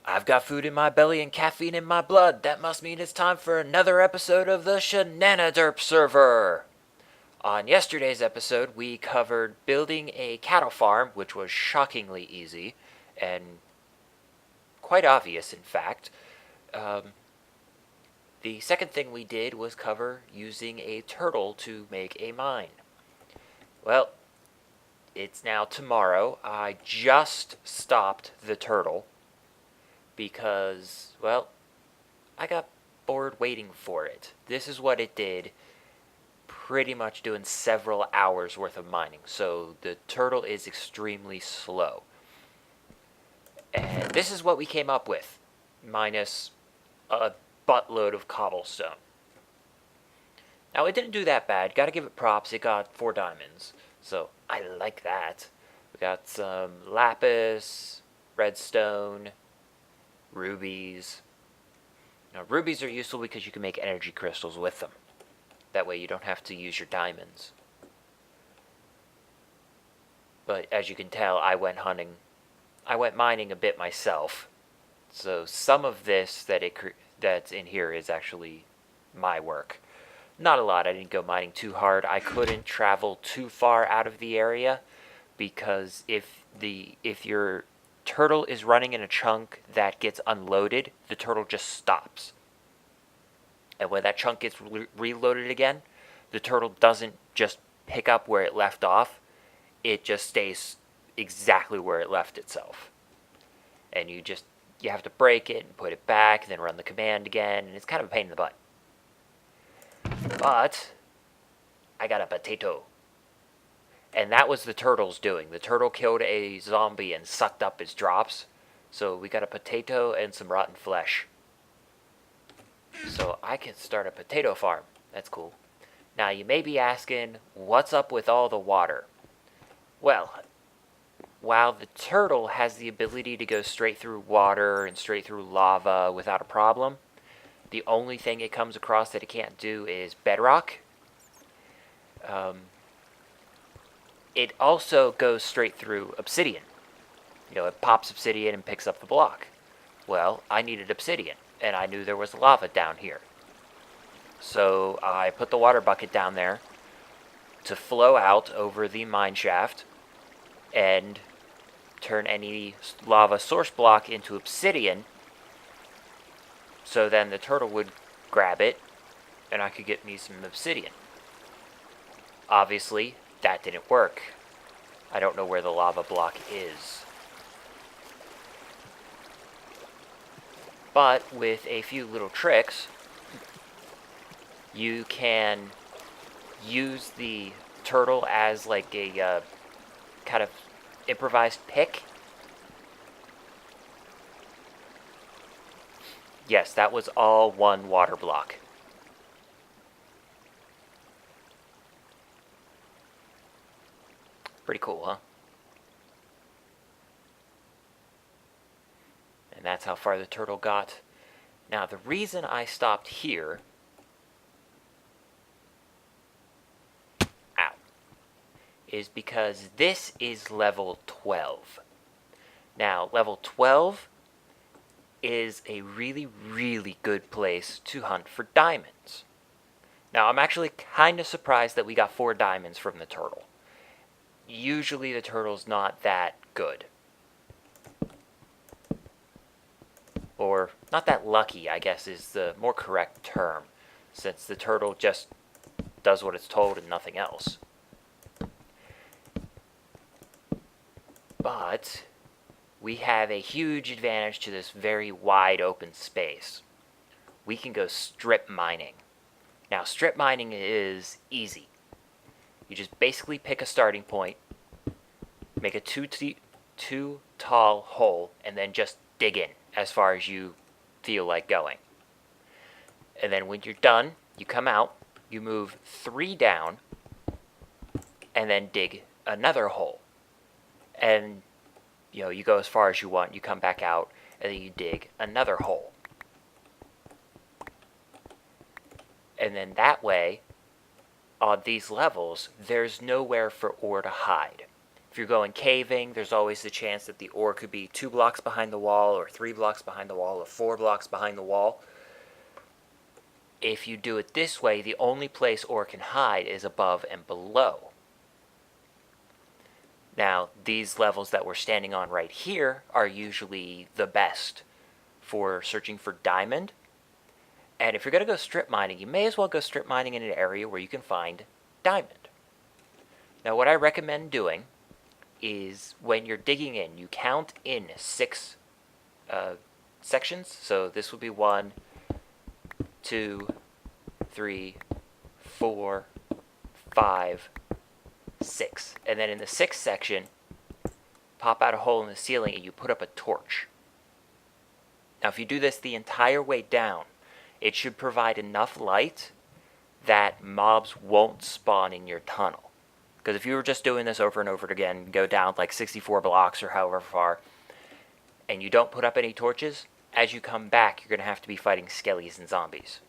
I've got food in my belly and caffeine in my blood. That must mean it's time for another episode of the Shenaniderp server. On yesterday's episode, we covered building a cattle farm, which was shockingly easy and quite obvious, in fact. The second thing we did was cover using a turtle to make a mine. Well, it's now tomorrow. I just stopped the turtle because, well, I got bored waiting for it. This is what it did, pretty much doing several hours worth of mining. So the turtle is extremely slow. And this is what we came up with, minus a buttload of cobblestone. Now, it didn't do that bad. Gotta give it props. It got 4 diamonds. So I like that. We got some lapis, redstone, rubies. Now, rubies are useful because you can make energy crystals with them. That way you don't have to use your diamonds. But as you can tell, I went mining a bit myself. So some of this that's in here is actually my work. Not a lot. I didn't go mining too hard. I couldn't travel too far out of the area because if your turtle is running in a chunk that gets unloaded, the turtle just stops. And when that chunk gets reloaded again, the turtle doesn't just pick up where it left off. It just stays exactly where it left itself. And you have to break it and put it back, and then run the command again, and it's kind of a pain in the butt. But I got a potato. And that was the turtle's doing. The turtle killed a zombie and sucked up his drops. So we got a potato and some rotten flesh. So I can start a potato farm. That's cool. Now you may be asking, what's up with all the water? Well, while the turtle has the ability to go straight through water and straight through lava without a problem, the only thing it comes across that it can't do is bedrock. It also goes straight through obsidian. It pops obsidian and picks up the block. Well, I needed obsidian, and I knew there was lava down here. So I put the water bucket down there to flow out over the mine shaft and turn any lava source block into obsidian, so then the turtle would grab it and I could get me some obsidian. Obviously, that didn't work. I don't know where the lava block is. But with a few little tricks, you can use the turtle as like a kind of improvised pick. Yes, that was all one water block. Pretty cool, huh? And that's how far the turtle got. Now, the reason I stopped here is because this is level 12. Now, level 12 is a really, really good place to hunt for diamonds. Now, I'm actually kind of surprised that we got 4 diamonds from the turtle. Usually the turtle's not that good. Or, not that lucky, I guess, is the more correct term, since the turtle just does what it's told and nothing else. But we have a huge advantage to this very wide open space. We can go strip mining. Now, strip mining is easy. You just basically pick a starting point, make a too tall hole, and then just dig in as far as you feel like going. And then when you're done, you come out, you move 3 down, and then dig another hole. And you go as far as you want, you come back out, and then you dig another hole. And then that way, on these levels, there's nowhere for ore to hide. If you're going caving, there's always the chance that the ore could be 2 blocks behind the wall, or 3 blocks behind the wall, or 4 blocks behind the wall. If you do it this way, the only place ore can hide is above and below. Now, these levels that we're standing on right here are usually the best for searching for diamond. And if you're going to go strip mining, you may as well go strip mining in an area where you can find diamond. Now, what I recommend doing is when you're digging in, you count in 6 sections. So this would be 1, 2, 3, 4, 5, 6. And then in the 6th section, pop out a hole in the ceiling and you put up a torch. Now, if you do this the entire way down, it should provide enough light that mobs won't spawn in your tunnel. Because if you were just doing this over and over again, go down like 64 blocks or however far, and you don't put up any torches, as you come back, you're going to have to be fighting skellies and zombies.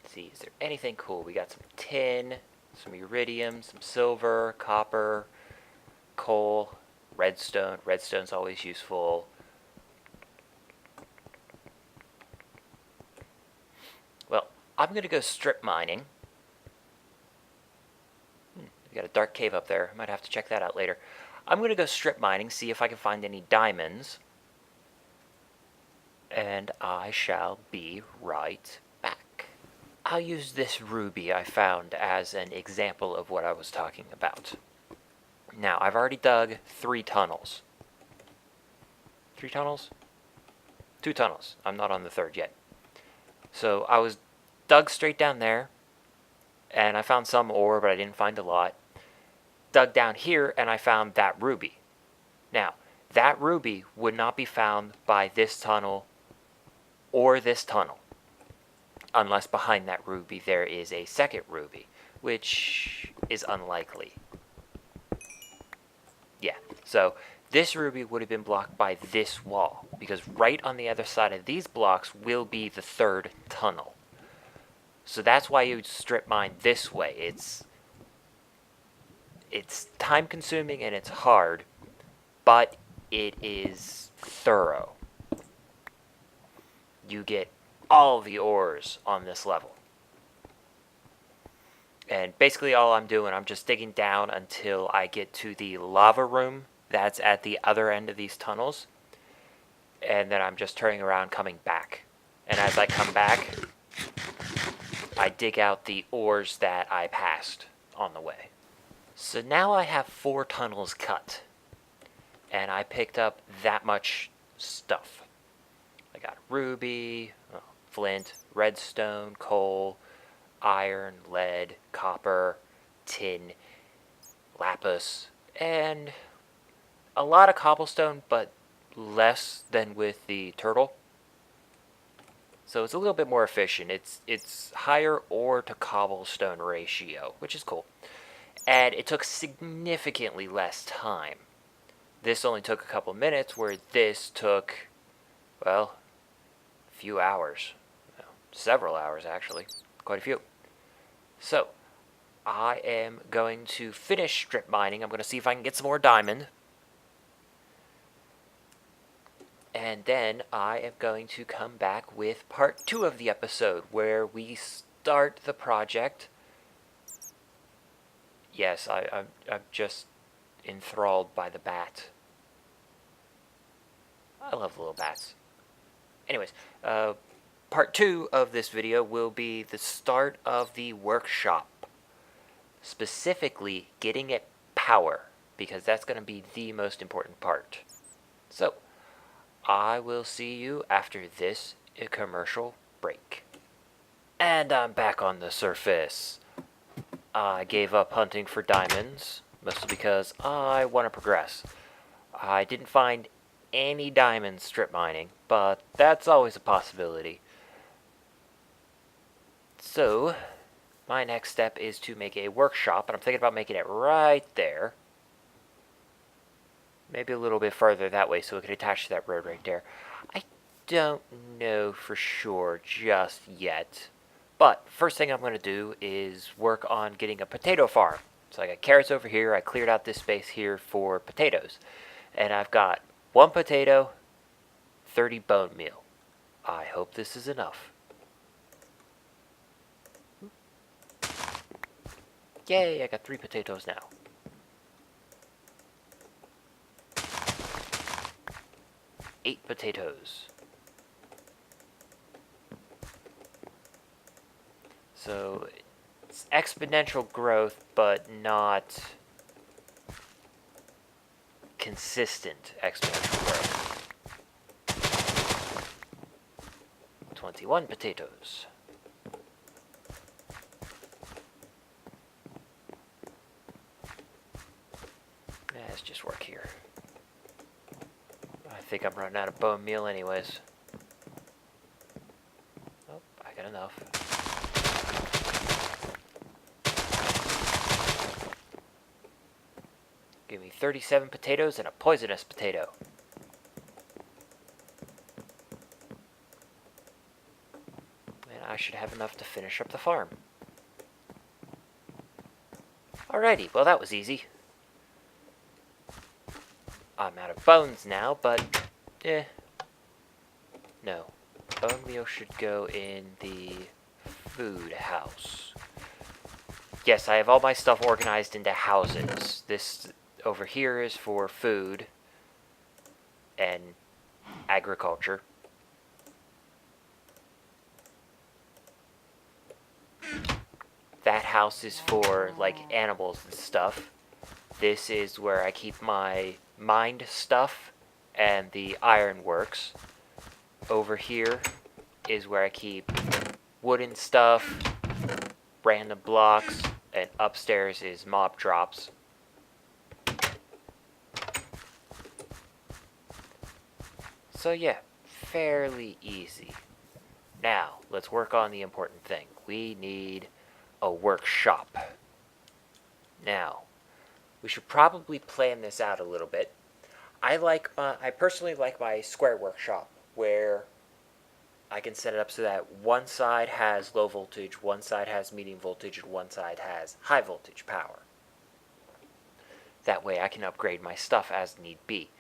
Let's see, is there anything cool? We got some tin, some iridium, some silver, copper, coal, redstone. Redstone's always useful. Well, I'm going to go strip mining. We got a dark cave up there. I might have to check that out later. I'm going to go strip mining, see if I can find any diamonds. And I shall be right back. I'll use this ruby I found as an example of what I was talking about. Now, I've already dug 3 tunnels. 3 tunnels? 2 tunnels. I'm not on the 3rd yet. So I was dug straight down there, and I found some ore, but I didn't find a lot. Dug down here, and I found that ruby. Now, that ruby would not be found by this tunnel or this tunnel, unless behind that ruby there is a second ruby, which is unlikely. Yeah, so this ruby would have been blocked by this wall, because right on the other side of these blocks will be the 3rd tunnel. So that's why you strip mine this way. It's time consuming and it's hard, but it is thorough. You get all the ores on this level. And basically all I'm doing, I'm just digging down until I get to the lava room that's at the other end of these tunnels. And then I'm just turning around, coming back. And as I come back, I dig out the ores that I passed on the way. So now I have 4 tunnels cut. And I picked up that much stuff. I got ruby, flint, redstone, coal, iron, lead, copper, tin, lapis, and a lot of cobblestone, but less than with the turtle. So it's a little bit more efficient. It's higher ore to cobblestone ratio, which is cool. And it took significantly less time. This only took a couple minutes, where this took, well, a few hours. Several hours, actually. Quite a few. So, I am going to finish strip mining. I'm going to see if I can get some more diamond. And then I am going to come back with part 2 of the episode, where we start the project. Yes, I'm just enthralled by the bat. I love little bats. Anyways, part 2 of this video will be the start of the workshop. Specifically, getting it power, because that's going to be the most important part. So, I will see you after this commercial break. And I'm back on the surface. I gave up hunting for diamonds, mostly because I want to progress. I didn't find any diamonds strip mining, but that's always a possibility. So, my next step is to make a workshop, and I'm thinking about making it right there. Maybe a little bit further that way so it can attach to that road right there. I don't know for sure just yet, But first thing I'm going to do is work on getting a potato farm. So I got carrots over here. I cleared out this space here for potatoes. And I've got 1 potato, 30 bone meal. I hope this is enough. Yay, I got 3 potatoes now. Eight potatoes. So it's exponential growth, but not consistent exponential growth. 21 potatoes. Let's just work here. I think I'm running out of bone meal anyways. Oh, I got enough. Give me 37 potatoes and a poisonous potato. And I should have enough to finish up the farm. Alrighty, well that was easy. I'm out of bones now, but no. Bone meal should go in the food house. Yes, I have all my stuff organized into houses. This over here is for food and agriculture. That house is for, like, animals and stuff. This is where I keep my mined stuff and the ironworks. Over here is where I keep wooden stuff, random blocks, and upstairs is mob drops. So yeah, fairly easy. Now, let's work on the important thing. We need a workshop. Now, we should probably plan this out a little bit. I personally like my square workshop, where I can set it up so that one side has low voltage, one side has medium voltage, and one side has high voltage power. That way I can upgrade my stuff as need be.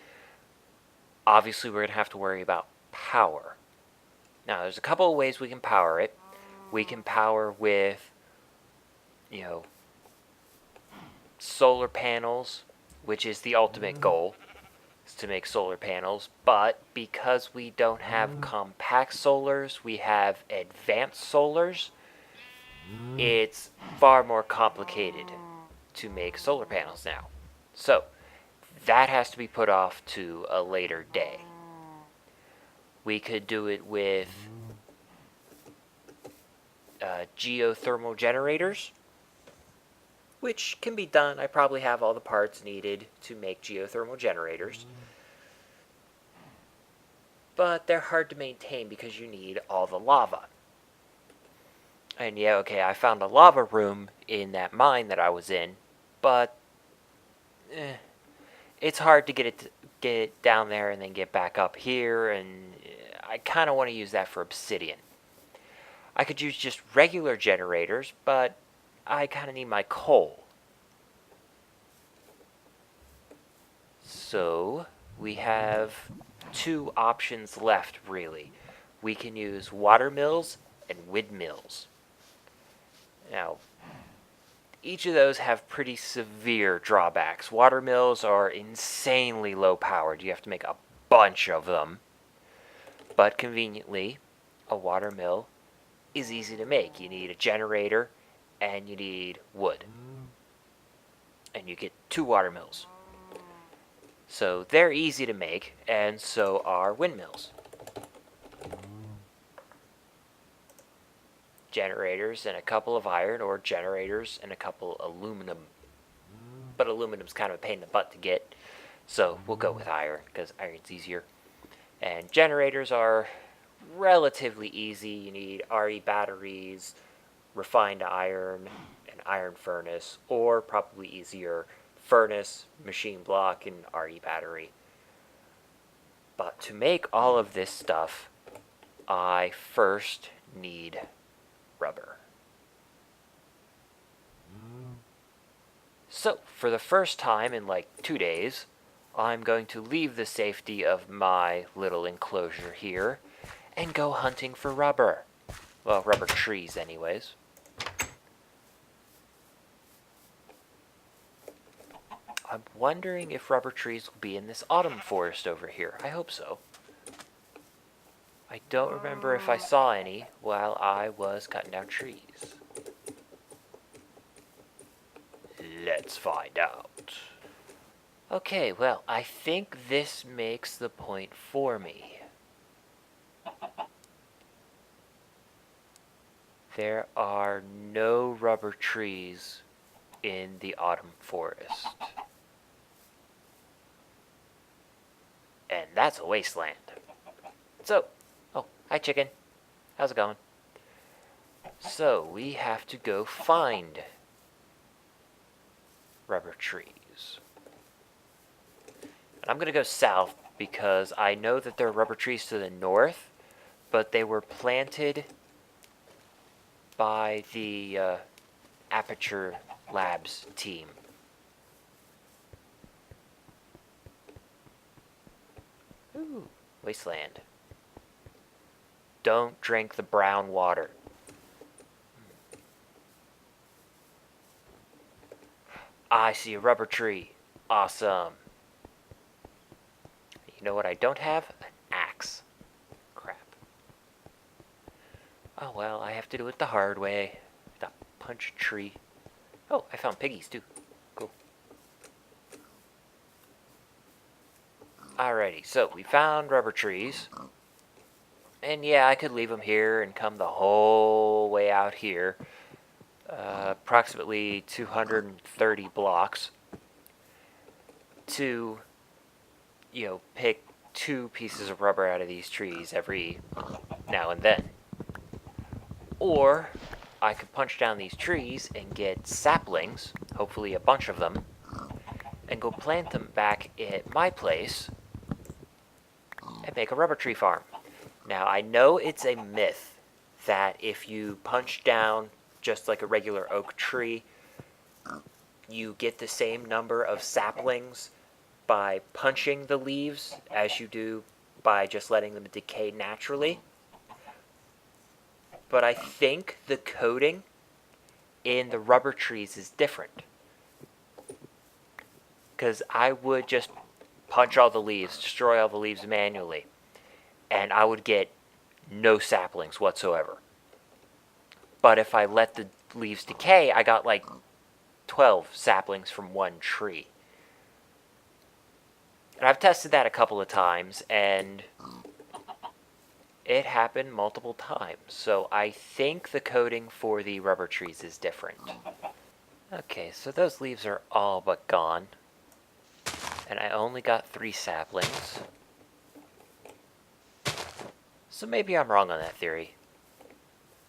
Obviously, we're going to have to worry about power. Now, there's a couple of ways we can power it. We can power with, solar panels, which is the ultimate goal, is to make solar panels. But because we don't have compact solars, we have advanced solars. It's far more complicated to make solar panels now. So, that has to be put off to a later day. We could do it with geothermal generators, which can be done. I probably have all the parts needed to make geothermal generators. But they're hard to maintain because you need all the lava. And yeah, okay, I found a lava room in that mine that I was in, but it's hard to get it down there and then get back up here, and I kind of want to use that for obsidian. I could use just regular generators, but I kind of need my coal. So, we have 2 options left, really. We can use water mills and windmills. Now, each of those have pretty severe drawbacks. Water mills are insanely low powered. You have to make a bunch of them. But conveniently, a water mill is easy to make. You need a generator and you need wood. And you get 2 water mills. So they're easy to make, and so are windmills. Generators and a couple of iron, or generators and a couple aluminum. But aluminum's kind of a pain in the butt to get, so we'll go with iron, because iron's easier. And generators are relatively easy. You need RE batteries, refined iron, an iron furnace, or probably easier, furnace, machine block, and RE battery. to make all of this stuff, I first need rubber. So, for the first time in like 2 days, I'm going to leave the safety of my little enclosure here and go hunting for rubber. Well, rubber trees anyways. I'm wondering if rubber trees will be in this autumn forest over here. I hope so. I don't remember if I saw any while I was cutting down trees. Let's find out. Okay, well, I think this makes the point for me. There are no rubber trees in the autumn forest. And that's a wasteland. So, oh, hi chicken. How's it going? So, we have to go find rubber trees. And I'm going to go south because I know that there are rubber trees to the north, but they were planted by the Aperture Labs team. Ooh, wasteland. Don't drink the brown water. I see a rubber tree. Awesome. You know what I don't have? An axe. Crap. Oh well, I have to do it the hard way. Not punch a tree. Oh, I found piggies too. Cool. Alrighty, so we found rubber trees. And yeah, I could leave them here and come the whole way out here. Approximately 230 blocks. To, pick 2 pieces of rubber out of these trees every now and then. Or I could punch down these trees and get saplings, hopefully a bunch of them, and go plant them back at my place and make a rubber tree farm. Now, I know it's a myth that if you punch down just like a regular oak tree, you get the same number of saplings by punching the leaves as you do by just letting them decay naturally. But I think the coating in the rubber trees is different. Because I would just punch all the leaves, destroy all the leaves manually, and I would get no saplings whatsoever. But if I let the leaves decay, I got like 12 saplings from one tree. And I've tested that a couple of times, and it happened multiple times. So I think the coating for the rubber trees is different. Okay, so those leaves are all but gone. And I only got 3 saplings. So maybe I'm wrong on that theory.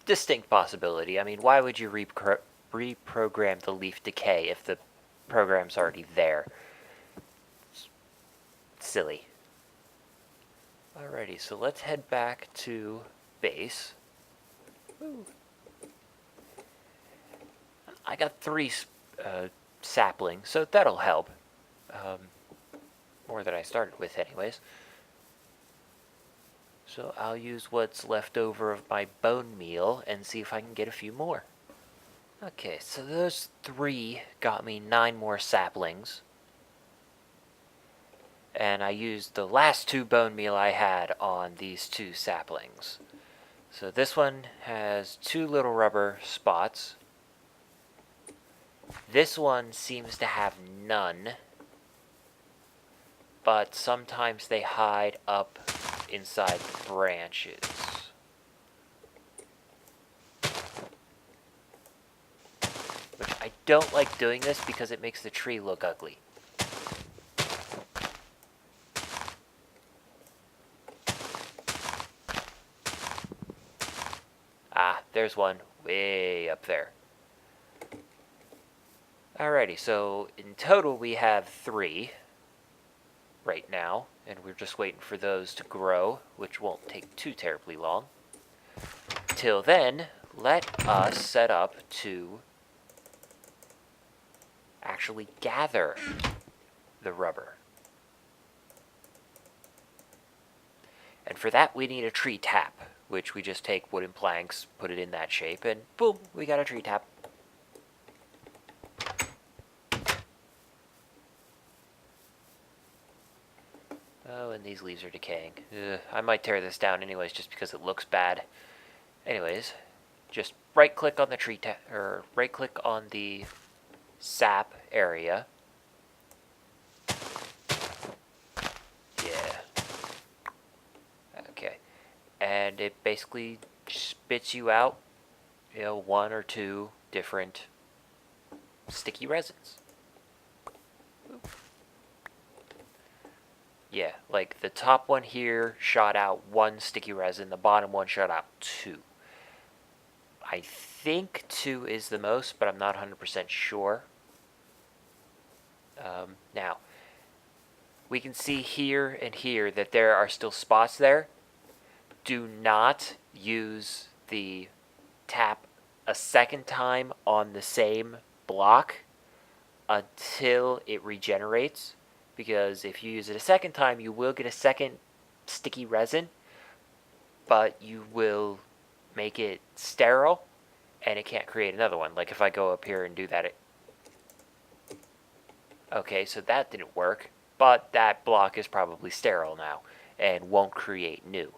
Distinct possibility. I mean, why would you reprogram the leaf decay if the program's already there? It's silly. Alrighty, so let's head back to base. Woo. I got 3 saplings, so that'll help. More than I started with anyways. So I'll use what's left over of my bone meal and see if I can get a few more. Okay, so those 3 got me 9 more saplings. And I used the last 2 bone meal I had on these 2 saplings. So this one has 2 little rubber spots. This one seems to have none. But sometimes they hide up inside the branches. Which I don't like doing this because it makes the tree look ugly. Ah, there's one way up there. Alrighty, so in total we have 3 right now, and we're just waiting for those to grow, which won't take too terribly long. Till then, let us set up to actually gather the rubber. And for that, we need a tree tap, which we just take wooden planks, put it in that shape, and boom, we got a tree tap. Oh, and these leaves are decaying. Ugh, I might tear this down anyways, just because it looks bad. Anyways, just right-click on the tree tap, or right-click on the sap area. Yeah. Okay. And it basically spits you out, one or two different sticky resins. Yeah, like the top one here shot out one sticky resin, the bottom one shot out two. I think two is the most, but I'm not 100% sure. Now, we can see here and here that there are still spots there. Do not use the tap a second time on the same block until it regenerates, because if you use it a second time, you will get a second sticky resin, but you will make it sterile and it can't create another one. Like if I go up here and do that, okay, so that didn't work, but that block is probably sterile now and won't create new.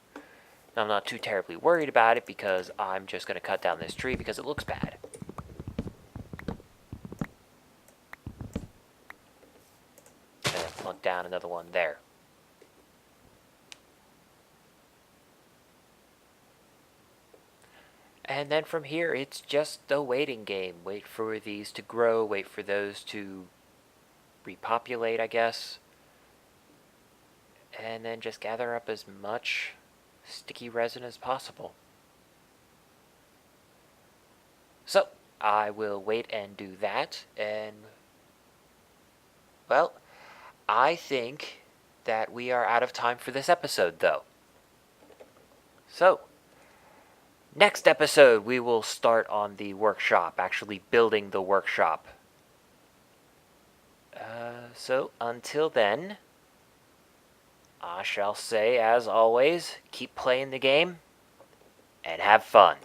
Now, I'm not too terribly worried about it because I'm just going to cut down this tree because it looks bad. And then plunk down another one there. And then from here, it's just a waiting game. Wait for these to grow, wait for those to repopulate, I guess. And then just gather up as much sticky resin as possible. So, I will wait and do that, and, well, I think that we are out of time for this episode, though. So, next episode, we will start on the workshop, actually building the workshop. So, until then, I shall say, as always, keep playing the game and have fun.